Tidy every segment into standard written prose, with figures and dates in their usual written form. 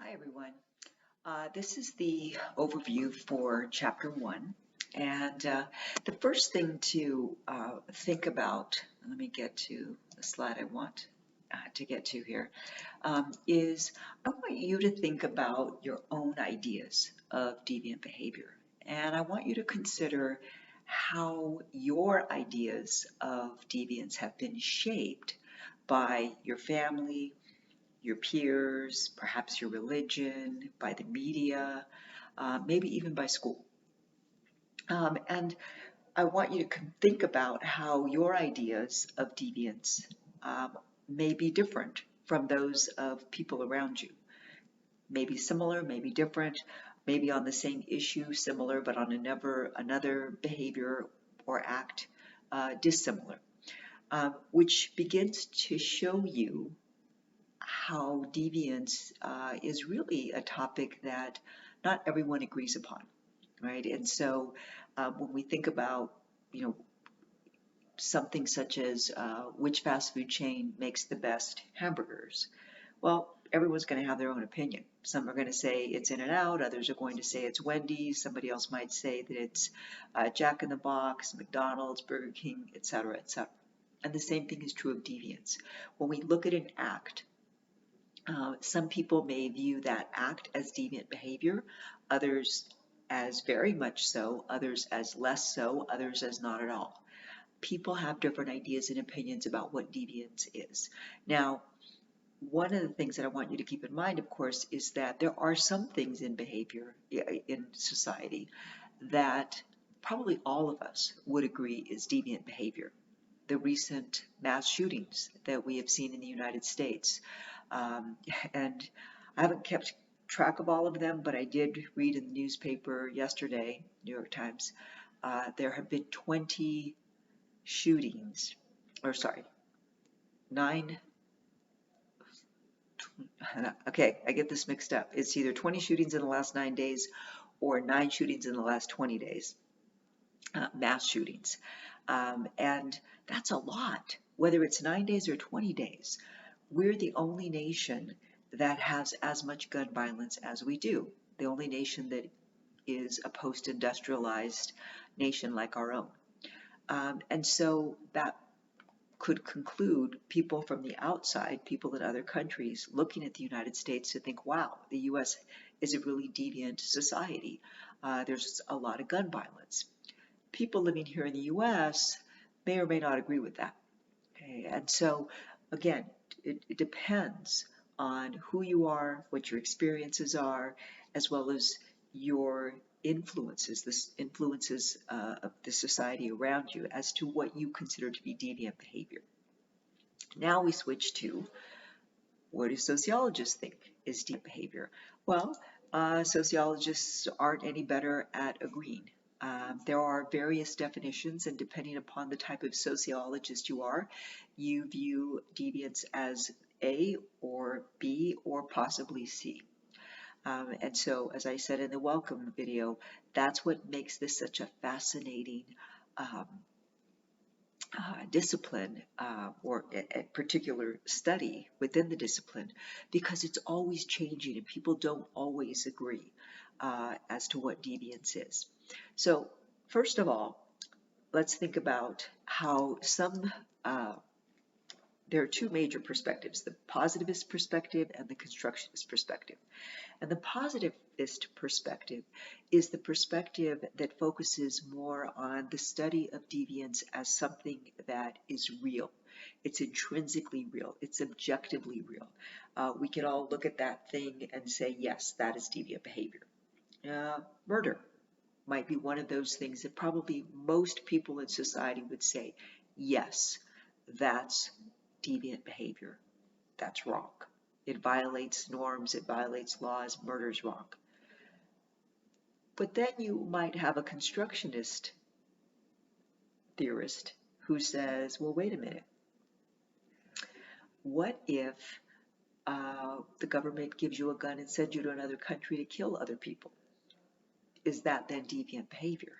Hi, everyone. This is the overview for Chapter 1. And the first thing to think about, let me get to the slide I want to get to here, is I want you to think about your own ideas of deviant behavior. And I want you to consider how your ideas of deviance have been shaped by your family, your peers, perhaps your religion, by the media, maybe even by school. And I want you to think about how your ideas of deviance may be different from those of people around you. Maybe similar, maybe different, maybe on the same issue, similar, but on another behavior or act, dissimilar, which begins to show you how deviance is really a topic that not everyone agrees upon, right? And so when we think about, something such as which fast food chain makes the best hamburgers, well, everyone's going to have their own opinion. Some are going to say it's In-N-Out, others are going to say it's Wendy's, somebody else might say that it's Jack in the Box, McDonald's, Burger King, etc., etc. And the same thing is true of deviance. When we look at an act, some people may view that act as deviant behavior, others as very much so, others as less so, others as not at all. People have different ideas and opinions about what deviance is. Now, one of the things that I want you to keep in mind, of course, is that there are some things in behavior in society that probably all of us would agree is deviant behavior. The recent mass shootings that we have seen in the United States. And I haven't kept track of all of them, but I did read in the newspaper yesterday, New York Times, there have been 20 shootings, or sorry, 9, okay, I get this mixed up. It's either 20 shootings in the last 9 days or 9 shootings in the last 20 days, mass shootings. And that's a lot, whether it's 9 days or 20 days. We're the only nation that has as much gun violence as we do. The only nation that is a post-industrialized nation like our own. And so that could conclude people from the outside, people in other countries, looking at the United States to think, wow, the U.S. is a really deviant society. There's a lot of gun violence. People living here in the U.S. may or may not agree with that. Okay? And so, again, it depends on who you are, what your experiences are, as well as your influences, the influences of the society around you as to what you consider to be deviant behavior. Now we switch to, what do sociologists think is deviant behavior? Well, sociologists aren't any better at agreeing. There are various definitions, and depending upon the type of sociologist you are, you view deviance as A or B or possibly C. And so, as I said in the welcome video, that's what makes this such a fascinating discipline or a particular study within the discipline, because it's always changing and people don't always agree as to what deviance is. So first of all, let's think about how there are two major perspectives, the positivist perspective and the constructionist perspective. And the positivist perspective is the perspective that focuses more on the study of deviance as something that is real. It's intrinsically real. It's objectively real. We can all look at that thing and say, yes, that is deviant behavior. Murder might be one of those things that probably most people in society would say, yes, that's deviant behavior. That's wrong. It violates norms, it violates laws, murder's wrong. But then you might have a constructionist theorist who says, well, wait a minute. What if the government gives you a gun and sends you to another country to kill other people? Is that then deviant behavior?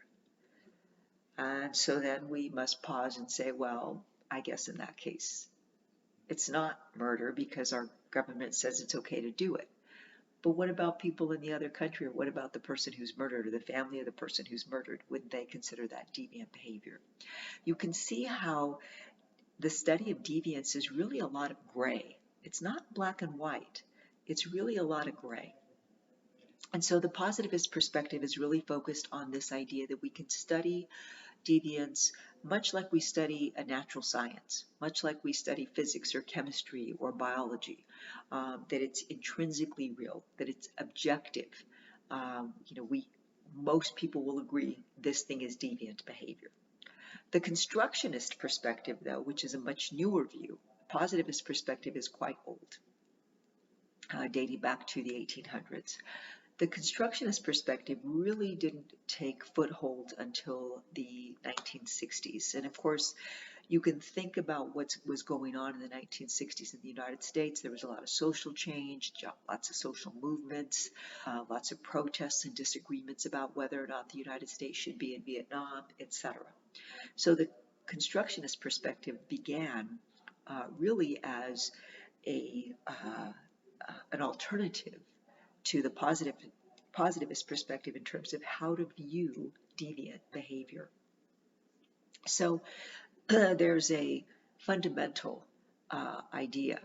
And so then we must pause and say, well, I guess in that case, it's not murder because our government says it's okay to do it. But what about people in the other country, or what about the person who's murdered, or the family of the person who's murdered? Wouldn't they consider that deviant behavior? You can see how the study of deviance is really a lot of gray. It's not black and white. It's really a lot of gray. And so the positivist perspective is really focused on this idea that we can study deviance much like we study a natural science, much like we study physics or chemistry or biology, that it's intrinsically real, that it's objective. Most people will agree this thing is deviant behavior. The constructionist perspective, though, which is a much newer view, positivist perspective is quite old, dating back to the 1800s. The constructionist perspective really didn't take foothold until the 1960s. And of course, you can think about what was going on in the 1960s in the United States. There was a lot of social change, lots of social movements, lots of protests and disagreements about whether or not the United States should be in Vietnam, etc. So the constructionist perspective began really as an alternative to the positivist perspective in terms of how to view deviant behavior. So there's a fundamental idea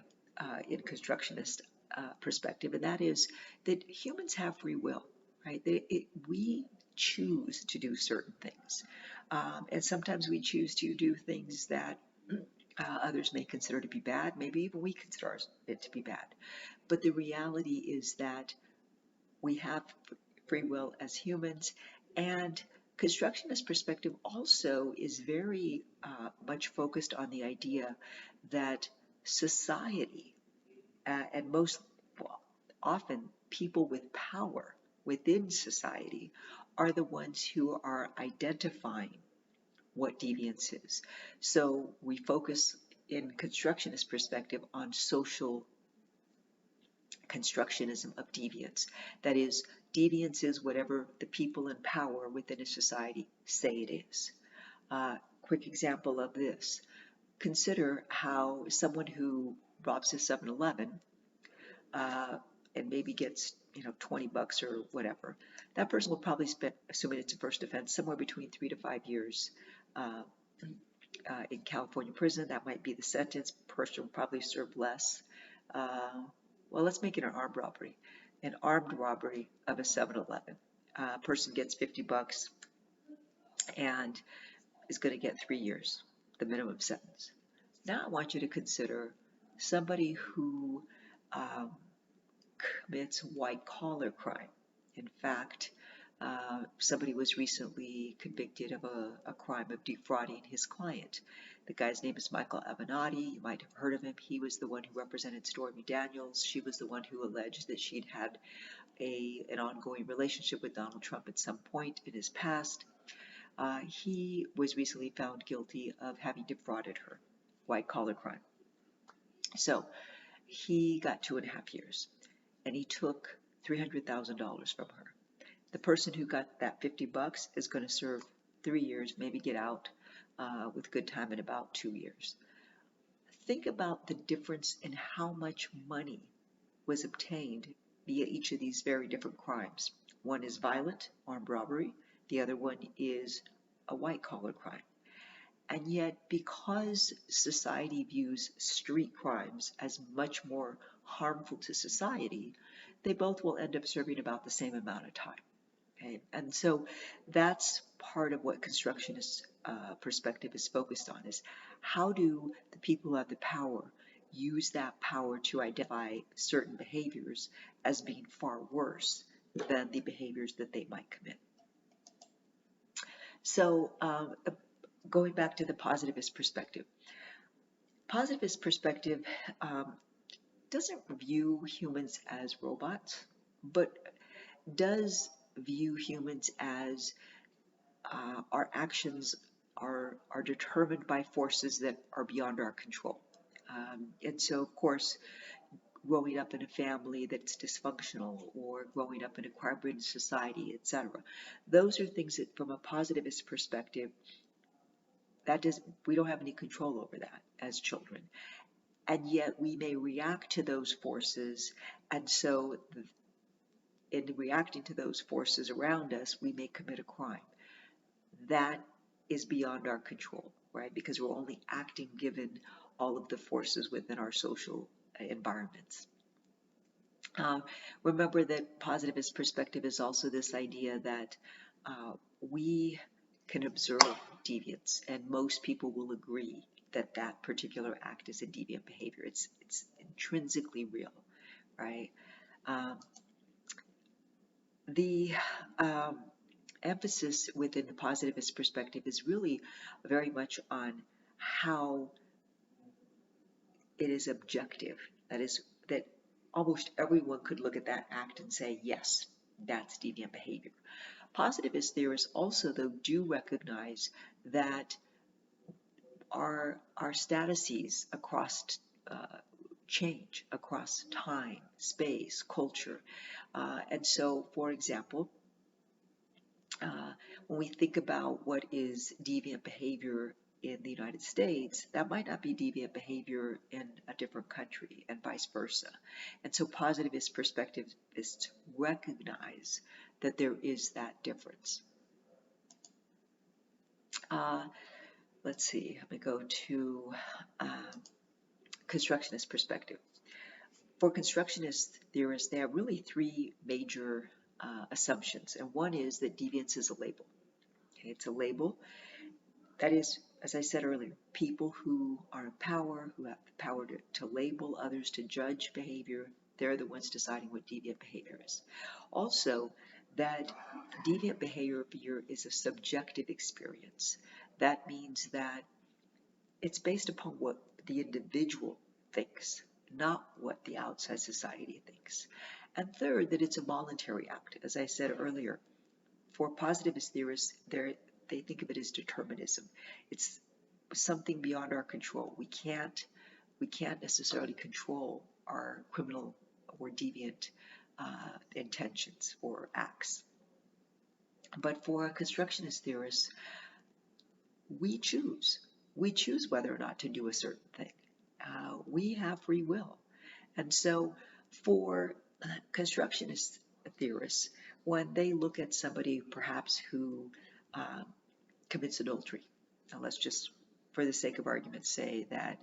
in constructionist perspective, and that is that humans have free will, right? We choose to do certain things, and sometimes we choose to do things that others may consider to be bad, maybe even we consider it to be bad. But the reality is that we have free will as humans, and constructionist perspective also is very much focused on the idea that society, and most often people with power within society, are the ones who are identifying what deviance is. So we focus in constructionist perspective on social constructionism of deviance. That is, deviance is whatever the people in power within a society say it is. Quick example of this. Consider how someone who robs a 7-Eleven and maybe gets 20 bucks or whatever, that person will probably spend, assuming it's a first offense, somewhere between 3 to 5 years in California prison. That might be the sentence. Person will probably serve less. Well, let's make it an armed robbery. An armed robbery of a 7-Eleven. Person gets 50 bucks and is going to get 3 years, the minimum sentence. Now I want you to consider somebody who commits white-collar crime. In fact, somebody was recently convicted of a crime of defrauding his client. The guy's name is Michael Avenatti. You might have heard of him. He was the one who represented Stormy Daniels. She was the one who alleged that she'd had an ongoing relationship with Donald Trump at some point in his past. He was recently found guilty of having defrauded her, white-collar crime. So he got 2.5 years, and he took $300,000 from her. The person who got that 50 bucks is going to serve 3 years, maybe get out with good time in about 2 years. Think about the difference in how much money was obtained via each of these very different crimes. One is violent, armed robbery. The other one is a white-collar crime. And yet, because society views street crimes as much more harmful to society, they both will end up serving about the same amount of time. Okay? And so that's part of what constructionist perspective is focused on, is how do the people who have the power use that power to identify certain behaviors as being far worse than the behaviors that they might commit. So going back to the positivist perspective. Positivist perspective doesn't view humans as robots, but does view humans as our actions are determined by forces that are beyond our control. And so, of course, growing up in a family that's dysfunctional, or growing up in a crime-ridden society, etc. Those are things that, from a positivist perspective, we don't have any control over that as children. And yet we may react to those forces, and so in reacting to those forces around us, we may commit a crime. That is beyond our control, right? Because we're only acting given all of the forces within our social environments. Remember that positivist perspective is also this idea that we can observe deviance, and most people will agree that that particular act is a deviant behavior. It's intrinsically real, right? The emphasis within the positivist perspective is really very much on how it is objective. That is, that almost everyone could look at that act and say, yes, that's deviant behavior. Positivist theorists also, though, do recognize that our statuses across change across time, space, culture. And so, for example, when we think about what is deviant behavior in the United States, that might not be deviant behavior in a different country, and vice versa. And so positivist perspectivists recognize that there is that difference. Let's see, let me go to constructionist perspective. For constructionist theorists, they have really three major assumptions, and one is that deviance is a label. Okay, it's a label. That is, as I said earlier, people who are in power, who have the power to label others, to judge behavior, they're the ones deciding what deviant behavior is. Also, that deviant behavior is a subjective experience. That means that it's based upon what the individual thinks, not what the outside society thinks. And third, that it's a voluntary act. As I said earlier, for positivist theorists, they think of it as determinism. It's something beyond our control. We can't necessarily control our criminal or deviant intentions or acts. But for constructionist theorists, we choose. We choose whether or not to do a certain thing. We have free will. And so for constructionist theorists, when they look at somebody perhaps who commits adultery, now let's just, for the sake of argument, say that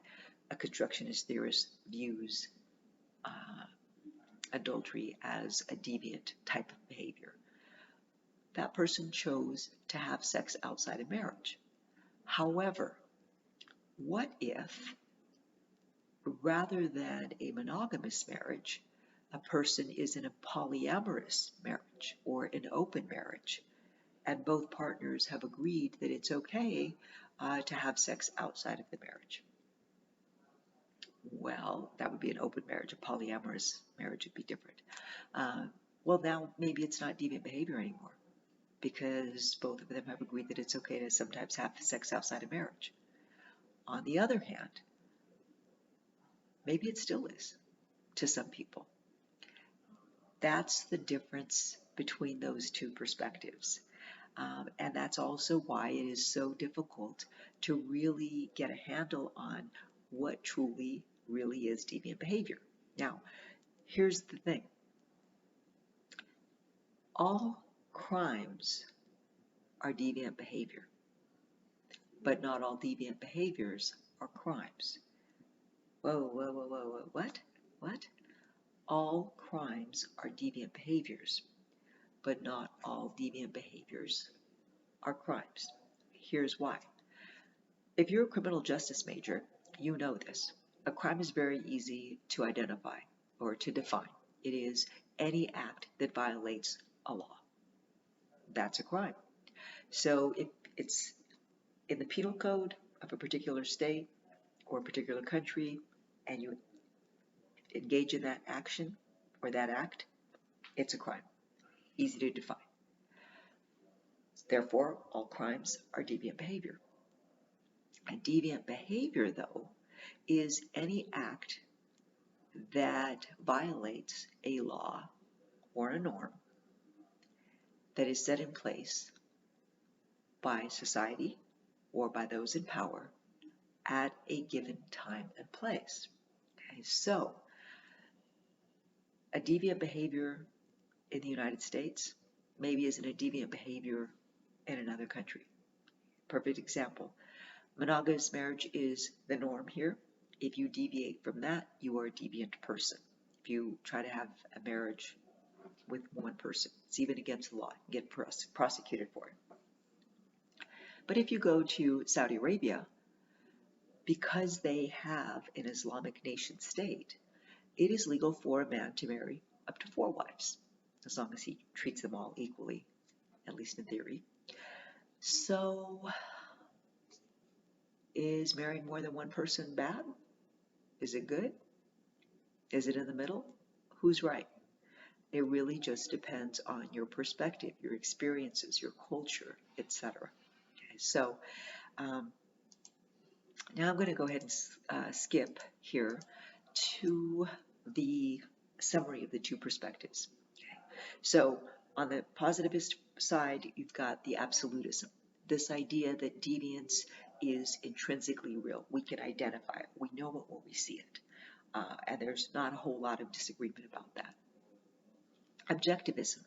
a constructionist theorist views adultery as a deviant type of behavior. That person chose to have sex outside of marriage. However, what if, rather than a monogamous marriage, a person is in a polyamorous marriage or an open marriage, and both partners have agreed that it's okay to have sex outside of the marriage? Well, that would be an open marriage. A polyamorous marriage would be different. Well, now maybe it's not deviant behavior anymore, because both of them have agreed that it's okay to sometimes have sex outside of marriage. On the other hand, maybe it still is to some people. That's the difference between those two perspectives. And that's also why it is so difficult to really get a handle on what truly really is deviant behavior. Now, here's the thing. All crimes are deviant behavior, but not all deviant behaviors are crimes. Whoa, what? All crimes are deviant behaviors, but not all deviant behaviors are crimes. Here's why. If you're a criminal justice major, you know this. A crime is very easy to identify or to define. It is any act that violates a law. That's a crime. So if it's in the penal code of a particular state or a particular country, and you engage in that action or that act, it's a crime. Easy to define. Therefore, all crimes are deviant behavior. And deviant behavior, though, is any act that violates a law or a norm that is set in place by society or by those in power at a given time and place. Okay, so a deviant behavior in the United States maybe isn't a deviant behavior in another country. Perfect example. Monogamous marriage is the norm here. If you deviate from that, you are a deviant person. If you try to have a marriage with one person, it's even against the law. You get prosecuted for it. But if you go to Saudi Arabia, because they have an Islamic nation state, it is legal for a man to marry up to 4 wives, as long as he treats them all equally, at least in theory. So, is marrying more than one person bad? Is it good? Is it in the middle? Who's right? It really just depends on your perspective, your experiences, your culture, etc. Okay, so now I'm going to go ahead and skip here to the summary of the two perspectives. Okay. So on the positivist side, you've got the absolutism, this idea that deviance is intrinsically real. We can identify it. We know it when we see it. And there's not a whole lot of disagreement about that. Objectivism.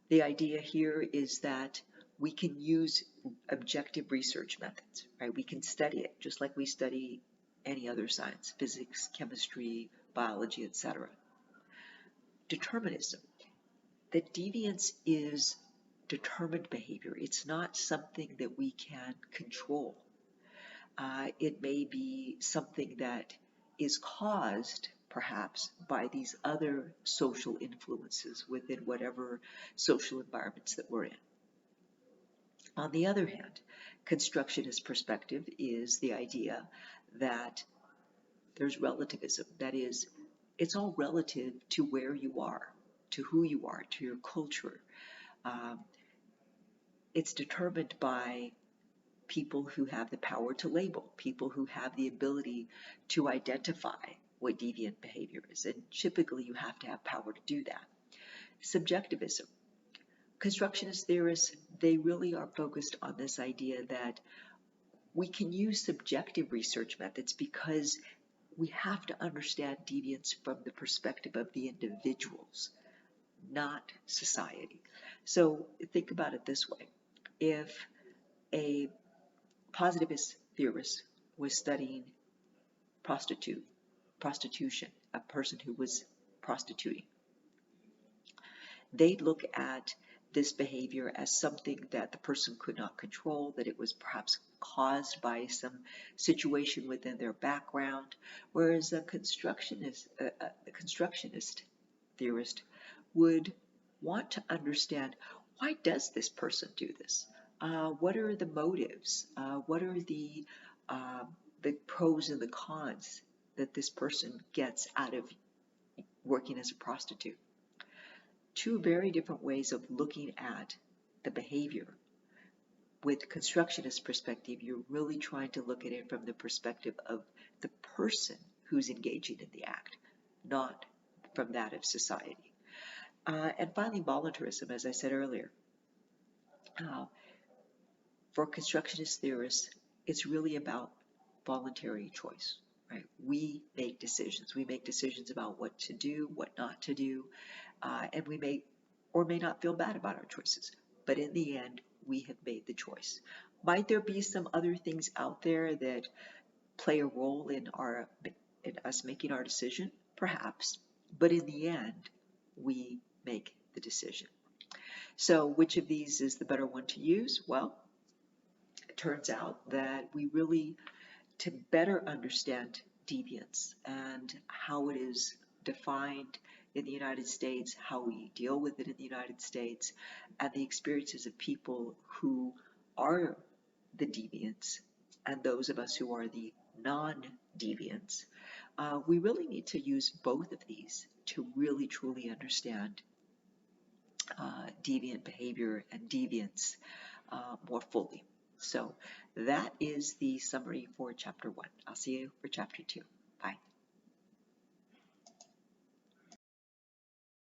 The idea here is that we can use objective research methods, right? We can study it just like we study any other science, physics, chemistry, biology, etc. Determinism. That deviance is determined behavior. It's not something that we can control. It may be something that is caused perhaps by these other social influences within whatever social environments that we're in. On the other hand, constructionist perspective is the idea that there's relativism. That is, it's all relative to where you are, to who you are, to your culture. It's determined by people who have the power to label, people who have the ability to identify what deviant behavior is. And typically you have to have power to do that. Subjectivism. Constructionist theorists, they really are focused on this idea that we can use subjective research methods because we have to understand deviance from the perspective of the individuals, not society. So think about it this way. If a positivist theorist was studying prostitution, a person who was prostituting, they'd look at this behavior as something that the person could not control, that it was perhaps caused by some situation within their background, whereas a constructionist theorist would want to understand, why does this person do this? What are the motives? What are the pros and the cons that this person gets out of working as a prostitute? Two very different ways of looking at the behavior. With constructionist perspective, you're really trying to look at it from the perspective of the person who's engaging in the act, not from that of society. And finally, voluntarism, as I said earlier. For constructionist theorists, it's really about voluntary choice, right? We make decisions. We make decisions about what to do, what not to do, and we may or may not feel bad about our choices. But in the end, we have made the choice. Might there be some other things out there that play a role in us making our decision? Perhaps. But in the end, we make the decision. So which of these is the better one to use? Well, it turns out that we really, to better understand deviance and how it is defined in the United States, how we deal with it in the United States, and the experiences of people who are the deviants and those of us who are the non-deviants, we really need to use both of these to really truly understand deviant behavior and deviance more fully. So that is the summary for Chapter 1. I'll see you for Chapter 2. Bye.